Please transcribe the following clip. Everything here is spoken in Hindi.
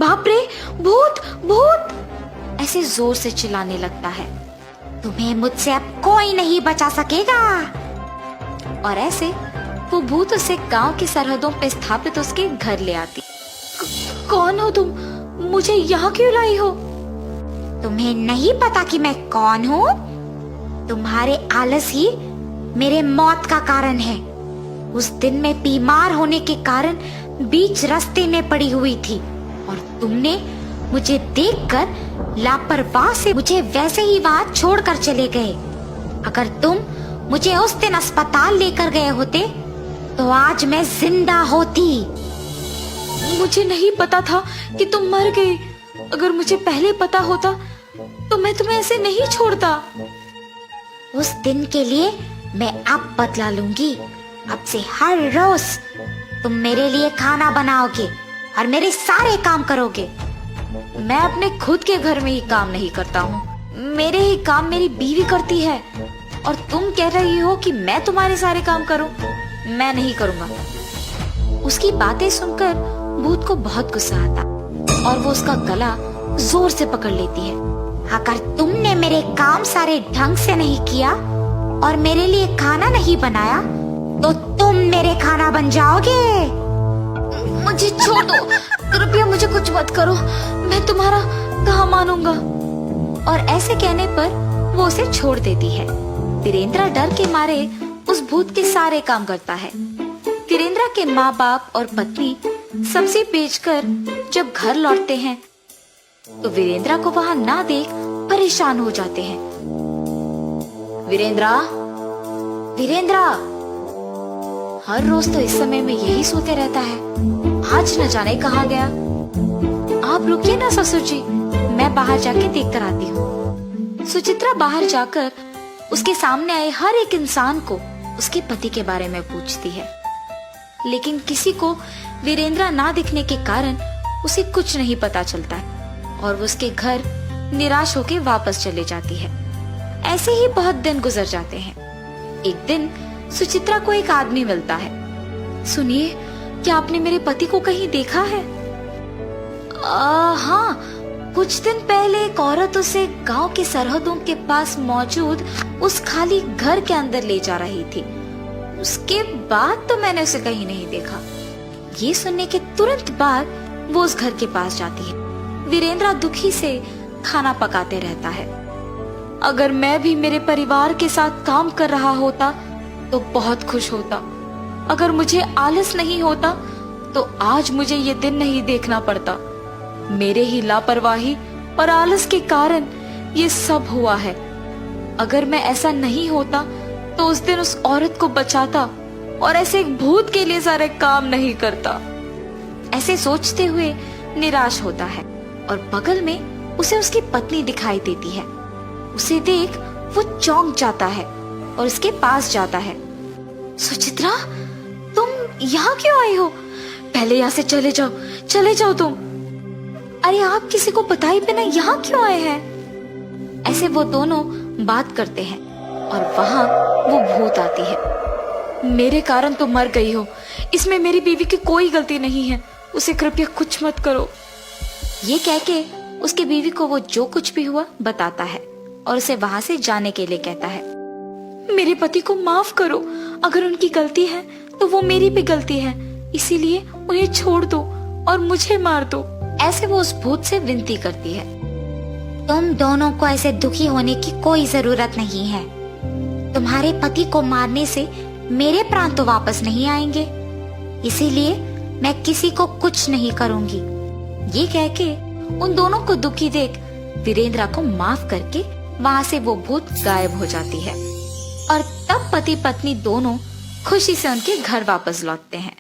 बाप रे, भूत भूत ऐसे जोर से चिल्लाने लगता है। तुम्हें मुझसे अब कोई नहीं बचा सकेगा। और ऐसे वो भूत उसे गांव की सरहदों पे स्थापित उसके घर ले आती। कौन हो तुम? मुझे यहाँ क्यों लाई हो? तुम्हें नहीं पता कि मैं कौन हूँ? तुम्हारे आलस ही मेरे मौत का कारण है। उस दिन मैं बीमार होने के कारण बीच रास्ते में पड़ी हुई थी और तुमने मुझे देखकर लापरवाह से मुझे वैसे ही वहां छोड़कर चले गए। अगर तुम मुझे उस दिन अस्पताल लेकर गए होते तो आज मैं जिंदा होती। मुझे नहीं पता था कि तुम मर गई। अगर मुझे पहले पता होता तो मैं तुम्हें ऐसे नहीं छोड़ता। उस दिन के लिए मैं अब बदला लूंगी। अब से हर रोज तुम मेरे लिए खाना बनाओगे और मेरे सारे काम करोगे। मैं अपने खुद के घर में ही काम नहीं करता हूँ। मेरे ही काम मेरी बीवी करती है और तुम कह रही हो कि मैं तुम्हारे सारे काम करूँ? मैं नहीं करूँगा। उसकी बातें सुनकर भूत को बहुत गुस्सा आता और वो उसका गला जोर से पकड़ लेती है। अगर तुमने मेरे काम सारे ढंग से नहीं किया और मेरे लिए खाना नहीं बनाया तो तुम मेरे खाना बन जाओगे। मुझे छोड़ दो, कृपया मुझे कुछ मत करो। मैं तुम्हारा कहाँ मानूंगा। और ऐसे कहने पर वो उसे छोड़ देती है। वीरेंद्र डर के मारे उस भूत के सारे काम करता है। वीरेंद्र के माँ बाप और पत्नी सब्जी बेचकर जब घर लौटते हैं तो वीरेंद्र को वहां ना देख परेशान हो जाते हैं। वीरेंद्र, वीरेंद्र हर रोज तो इस समय में यही सोते रहता है। आज न जाने कहाँ गया। आप रुकिए ना ससुर जी, मैं बाहर जाके देख कर आती हूँ। सुचित्रा बाहर जाकर उसके सामने आए हर एक इंसान को उसके पति के बारे में पूछती है, लेकिन किसी को वीरेंद्र ना दिखने के कारण उसे कुछ नहीं पता चलता है और वो उसके घर निराश होकर वापस चले जाती है। ऐसे ही बहुत दिन गुजर जाते हैं। एक दिन सुचित्रा को एक आदमी मिलता है। सुनिए, क्या आपने मेरे पति को कहीं देखा है? हाँ, कुछ दिन पहले एक औरत उसे गांव की सरहदों के पास मौजूद उस खाली घर के अंदर ले जा रही थी। उसके बाद तो मैंने उसे कहीं नहीं देखा। ये सुनने के तुरंत बाद वो उस घर के पास जाती है। वीरेंद्र दुखी से खाना पकाते रहता है। अगर मैं भी मेरे परिवार के साथ काम कर रहा होता तो बहुत खुश होता। अगर मुझे आलस नहीं होता तो आज मुझे ये दिन नहीं देखना पड़ता। मेरे ही लापरवाही और आलस के कारण ये सब हुआ है। अगर मैं ऐसा नहीं होता तो उस दिन उस औरत को बचाता और ऐसे एक भूत के लिए सारे काम नहीं करता। ऐसे सोचते हुए निराश होता है और बगल में उसे उसकी पत्नी दिखाई देती है। उसे देख वो चौंक जाता है और उसके पास जाता है। सुचित्रा, तुम यहाँ क्यों आई हो? पहले यहाँ से चले जाओ तुम। अरे आप किसी को बताए बिना यहाँ क्यों आए हैं? ऐसे वो दोनों बात करते हैं और वहाँ वो भूत आती है। मेरे कारण तो मर गई हो, इसमें मेरी बीवी की कोई गलती नहीं है। उसे कृपया कुछ मत करो। ये कह के उसकी बीवी को वो जो कुछ भी हुआ बताता है और उसे वहां से जाने के लिए कहता है। मेरे पति को माफ करो। अगर उनकी गलती है तो वो मेरी भी गलती है, इसीलिए उन्हें छोड़ दो और मुझे मार दो। ऐसे वो उस भूत से विनती करती है। तुम दोनों को ऐसे दुखी होने की कोई जरूरत नहीं है। तुम्हारे पति को मारने से मेरे प्राण तो वापस नहीं आएंगे, इसीलिए मैं किसी को कुछ नहीं करूंगी। ये कह के उन दोनों को दुखी देख वीरेंद्र को माफ करके वहाँ से वो भूत गायब हो जाती है और तब पति पत्नी दोनों खुशी से उनके घर वापस लौटते हैं।